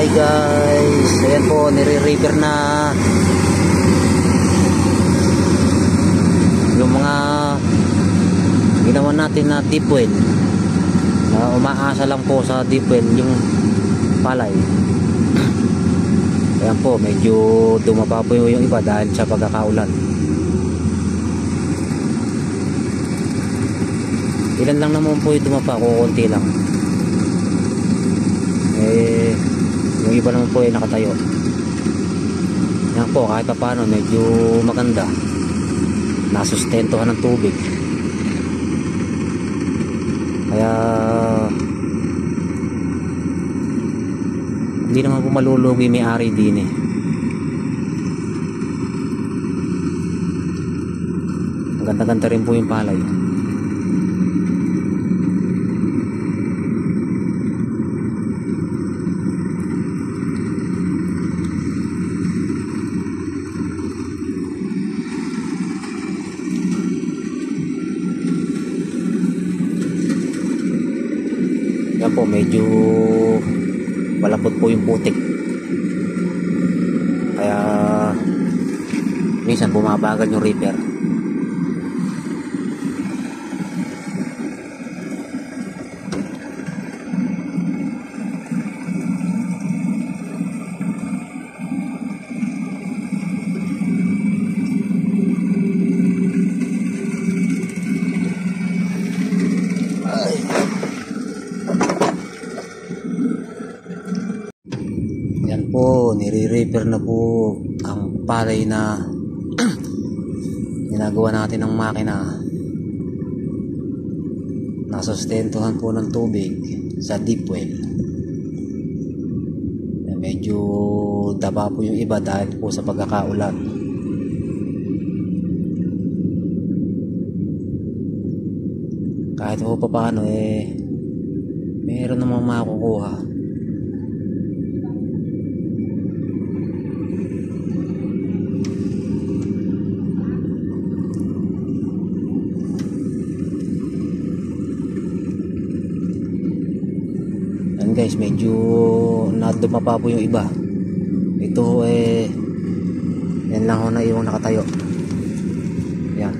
Hi guys, ayan po, nire-repair na yung mga ginawa natin na deep well na umaasa lang po sa deep well yung palay. Ayan po, medyo dumapa po yung iba dahil sa pagkakaulan. Ilan lang naman po yung dumapa, kukunti lang. Yung iba naman po ay nakatayo. Yan po, kahit pa paano medyo maganda, nasustentuhan ng tubig. Kaya hindi naman po malulugi may-ari din eh. Ang ganda-ganda rin po yung palay. Yan po, medyo malapot po yung putik, kaya minsan bumabagal yung repair. Yan po, nire-repair na po ang palay na ginagawa natin ng makina. Nasustentuhan po ng tubig sa deep well. Medyo daba po yung iba dahil po sa pagkakaulan. Kahit po pa paano meron namang makukuha. Guys, medyo nadumapa po yung iba. Ito yan lang ho na yung nakatayo. Yan.